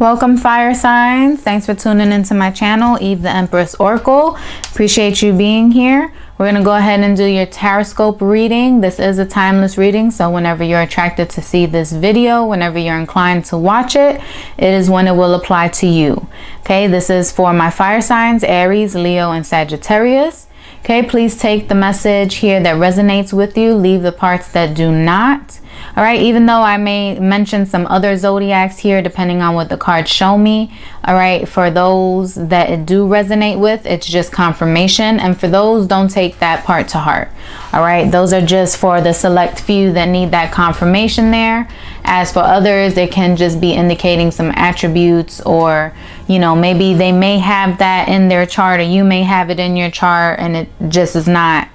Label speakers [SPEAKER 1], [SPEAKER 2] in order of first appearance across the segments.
[SPEAKER 1] Welcome, fire signs. Thanks for tuning into my channel, Eve the Empress Oracle. Appreciate you being here. We're going to go ahead and do your TarotScope reading. This is a timeless reading, so whenever you're attracted to see this video, whenever you're inclined to watch it, it is when it will apply to you. Okay, this is for my fire signs, Aries, Leo, and Sagittarius. Okay, please take the message here that resonates with you. Leave the parts that do not. All right, even though I may mention some other zodiacs here, depending on what the cards show me. All right, for those that it do resonate with, it's just confirmation. And for those, don't take that part to heart. All right, those are just for the select few that need that confirmation there. As for others, it can just be indicating some attributes, or, you know, maybe they may have that in their chart, or you may have it in your chart, and it just is not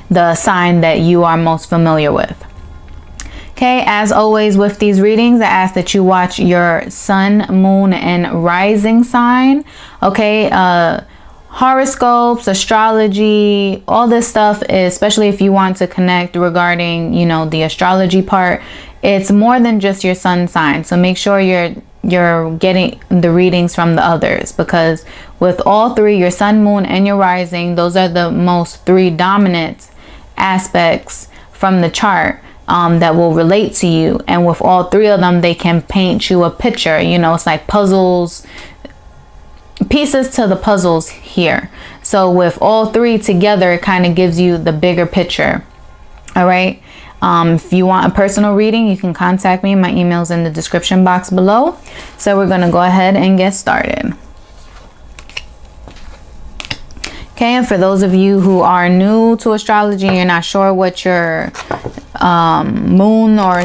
[SPEAKER 1] the sign that you are most familiar with. Okay, as always with these readings, I ask that you watch your sun, moon, and rising sign. Okay, horoscopes, astrology, all this stuff, especially if you want to connect regarding, you know, the astrology part, it's more than just your sun sign. So make sure you're getting the readings from the others, because with all three, your sun, moon, and your rising, those are the most three dominant aspects from the chart that will relate to you. And with all three of them, they can paint you a picture. You know, it's like puzzles, pieces to the puzzles here. So with all three together, it kind of gives you the bigger picture. All right. If you want a personal reading, you can contact me. My email's in the description box below. So we're going to go ahead and get started. Okay, and for those of you who are new to astrology, you're not sure what your moon or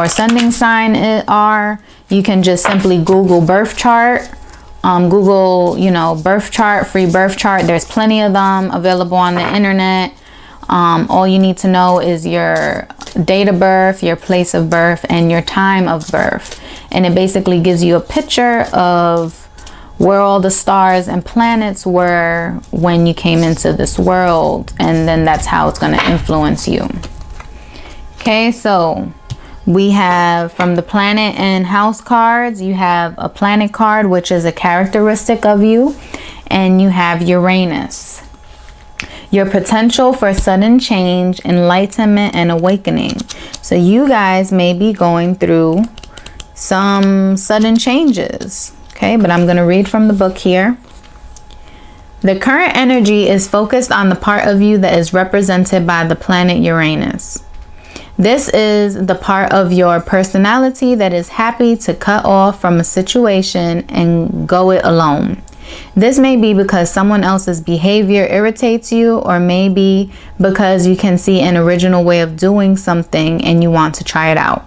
[SPEAKER 1] ascending sign are, you can just simply Google birth chart. Google, you know, birth chart, free birth chart. There's plenty of them available on the internet. All you need to know is your date of birth, your place of birth, and your time of birth. And it basically gives you a picture of where all the stars and planets were when you came into this world, and then that's how it's going to influence you. Okay, so we have from the planet and house cards, you have a planet card, which is a characteristic of you, and you have Uranus. Your potential for sudden change, enlightenment, and awakening. So you guys may be going through some sudden changes. Okay, but I'm going to read from the book here. The current energy is focused on the part of you that is represented by the planet Uranus. This is the part of your personality that is happy to cut off from a situation and go it alone. This may be because someone else's behavior irritates you, or maybe because you can see an original way of doing something and you want to try it out.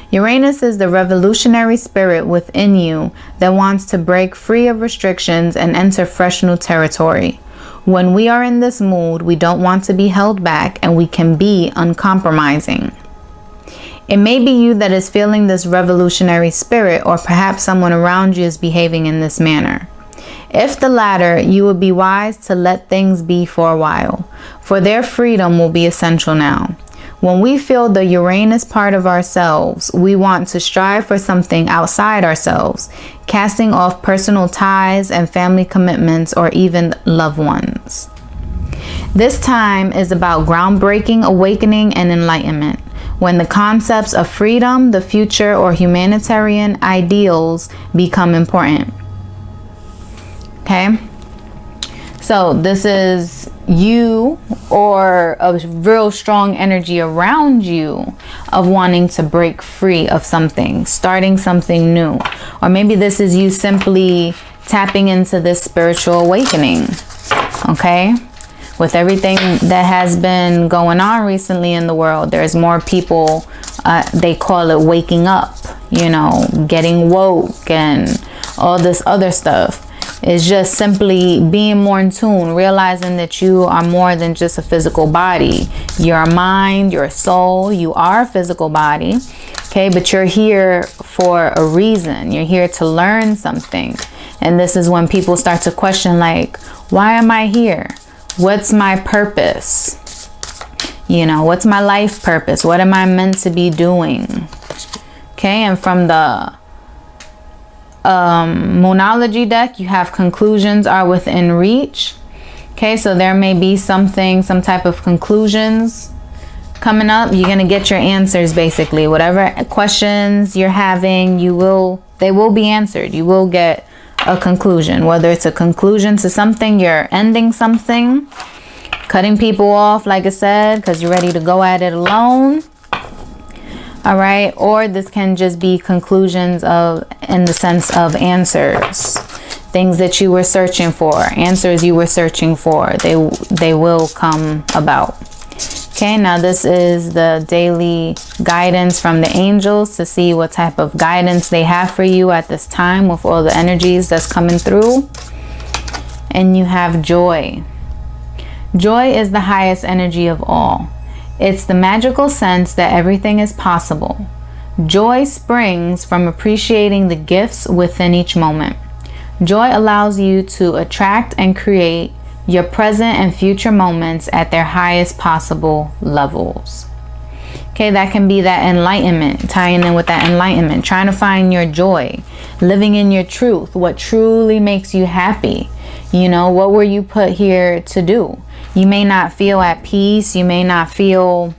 [SPEAKER 1] Uranus is the revolutionary spirit within you that wants to break free of restrictions and enter fresh new territory. When we are in this mood, we don't want to be held back, and we can be uncompromising. It may be you that is feeling this revolutionary spirit, or perhaps someone around you is behaving in this manner. If the latter, you would be wise to let things be for a while, for their freedom will be essential now. When we feel the Uranus part of ourselves, we want to strive for something outside ourselves, casting off personal ties and family commitments, or even loved ones. This time is about groundbreaking, awakening, and enlightenment, when the concepts of freedom, the future, or humanitarian ideals become important. Okay? So this is you, or a real strong energy around you of wanting to break free of something, starting something new. Or maybe this is you simply tapping into this spiritual awakening. Okay? With everything that has been going on recently in the world, there's more people, they call it waking up, you know, getting woke and all this other stuff. It's just simply being more in tune, realizing that you are more than just a physical body. You're a mind, you're a soul, you are a physical body, okay? But you're here for a reason. You're here to learn something. And this is when people start to question, like, why am I here? What's my purpose? You know, what's my life purpose? What am I meant to be doing? Okay, and from the Moonology deck, you have conclusions are within reach. Okay, so there may be something, some type of conclusions coming up. You're gonna get your answers basically. Whatever questions you're having, they will be answered. You will get a conclusion, whether it's a conclusion to something, you're ending something, cutting people off, like I said, because you're ready to go at it alone. All right, or this can just be conclusions in the sense of answers, things that you were searching for, answers you were searching for. They will come about. Okay, now this is the daily guidance from the angels to see what type of guidance they have for you at this time with all the energies that's coming through. And you have joy. Joy is the highest energy of all. It's the magical sense that everything is possible. Joy springs from appreciating the gifts within each moment. Joy allows you to attract and create your present and future moments at their highest possible levels. Okay, that can be that enlightenment, tying in with that enlightenment, trying to find your joy, living in your truth, what truly makes you happy. You know, what were you put here to do? You may not feel at peace. You may not feel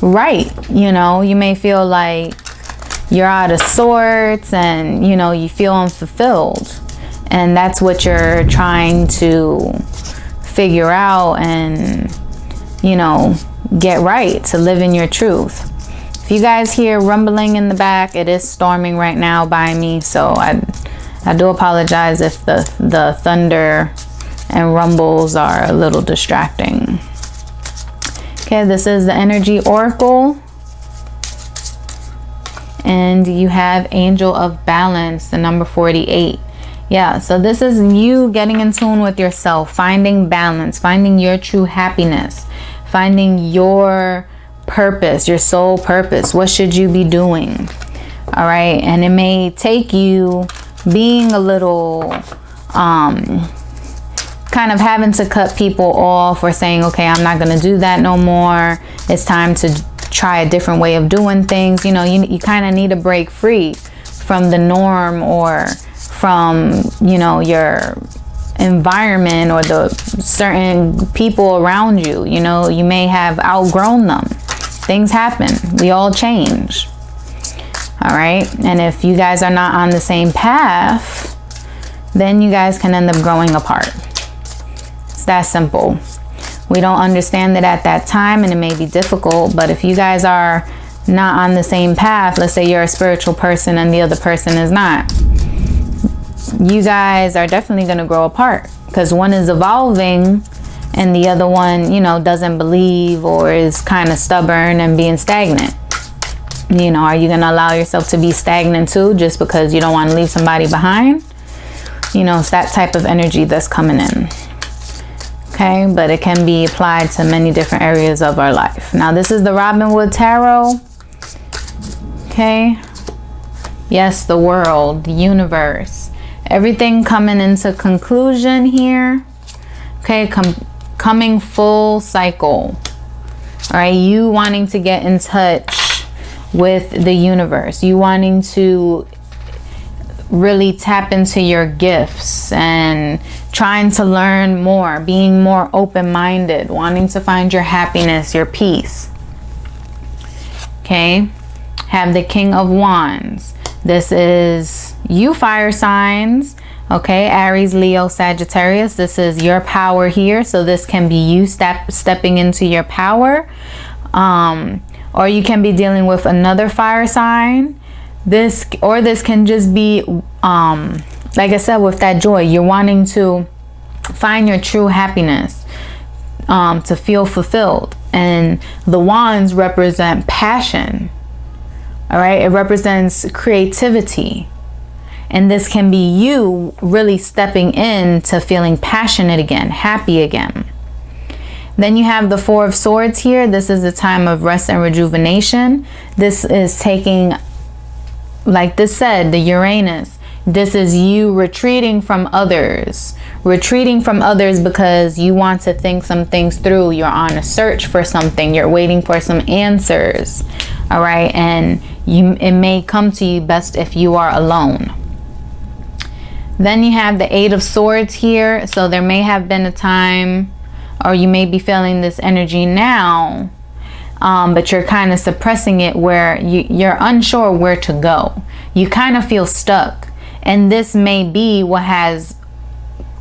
[SPEAKER 1] right. You know, you may feel like you're out of sorts and, you know, you feel unfulfilled. And that's what you're trying to figure out and, you know, get right, to live in your truth. If you guys hear rumbling in the back, it is storming right now by me. So I do apologize if the thunder and rumbles are a little distracting. Okay, this is the energy oracle. And you have Angel of Balance, the number 48. Yeah, so this is you getting in tune with yourself, finding balance, finding your true happiness, finding your purpose, your soul purpose. What should you be doing? All right, and it may take you being a little kind of having to cut people off or saying, okay, I'm not going to do that no more. It's time to try a different way of doing things. You know, you kind of need to break free from the norm or from, you know, your environment or the certain people around you. You know, you may have outgrown them. Things happen. We all change. All right. And if you guys are not on the same path, then you guys can end up growing apart. It's that simple. We don't understand it at that time and it may be difficult, but if you guys are not on the same path, let's say you're a spiritual person and the other person is not, you guys are definitely going to grow apart because one is evolving and the other one, you know, doesn't believe or is kind of stubborn and being stagnant. You know, are you going to allow yourself to be stagnant too just because you don't want to leave somebody behind? You know, it's that type of energy that's coming in. Okay, but it can be applied to many different areas of our life. Now, this is the Robin Wood Tarot. Okay. Yes, the world, the universe. Everything coming into conclusion here. Okay, coming full cycle. All right, you wanting to get in touch with the universe. You wanting to really tap into your gifts and trying to learn more, being more open-minded, wanting to find your happiness, your peace. Okay, have the King of Wands. This is you fire signs. Okay, Aries, Leo, Sagittarius. This is your power here. So this can be you stepping into your power. Or you can be dealing with another fire sign. This can just be, like I said, with that joy. You're wanting to find your true happiness, to feel fulfilled. And the wands represent passion. All right, it represents creativity. And this can be you really stepping into feeling passionate again, happy again. Then you have the Four of Swords here. This is a time of rest and rejuvenation. This is taking, like this said, the Uranus. This is you retreating from others. Retreating from others because you want to think some things through. You're on a search for something. You're waiting for some answers. All right. And it may come to you best if you are alone. Then you have the Eight of Swords here. So there may have been a time, or you may be feeling this energy now, but you're kind of suppressing it, where you're unsure where to go. You kind of feel stuck. And this may be what has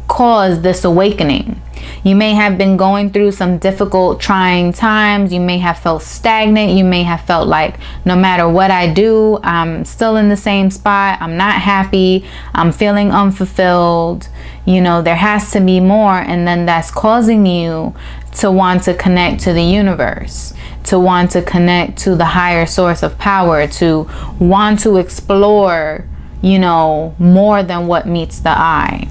[SPEAKER 1] caused this awakening. You may have been going through some difficult, trying times. You may have felt stagnant. You may have felt like no matter what I do, I'm still in the same spot. I'm not happy. I'm feeling unfulfilled. You know, there has to be more. And then that's causing you to want to connect to the universe, to want to connect to the higher source of power, to want to explore, you know, more than what meets the eye.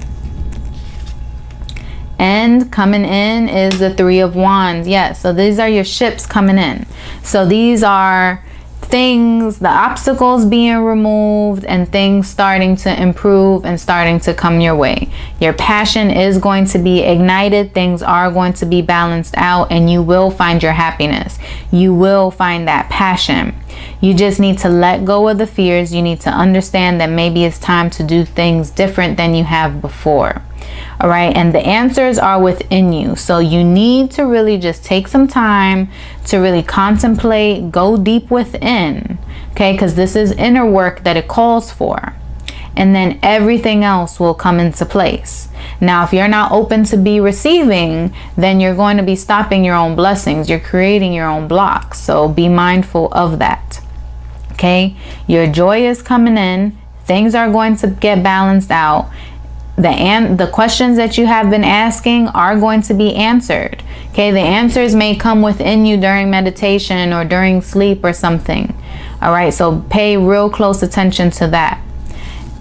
[SPEAKER 1] And coming in is the Three of Wands. Yes, so these are your ships coming in. So these are things, the obstacles being removed and things starting to improve and starting to come your way. Your passion is going to be ignited. Things are going to be balanced out, and you will find your happiness. You will find that passion. You just need to let go of the fears. You need to understand that maybe it's time to do things different than you have before. All right, and the answers are within you. So you need to really just take some time to really contemplate, go deep within, okay? Because this is inner work that it calls for. And then everything else will come into place. Now, if you're not open to be receiving, then you're going to be stopping your own blessings. You're creating your own blocks. So be mindful of that, okay? Your joy is coming in. Things are going to get balanced out. The questions that you have been asking are going to be answered. Okay, the answers may come within you during meditation or during sleep or something. All right, so pay real close attention to that.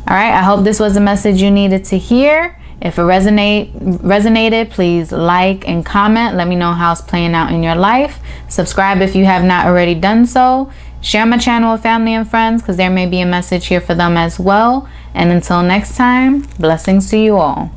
[SPEAKER 1] All right, I hope this was a message you needed to hear. If it resonated, please like and comment. Let me know how it's playing out in your life. Subscribe if you have not already done so. Share my channel with family and friends, because there may be a message here for them as well. And until next time, blessings to you all.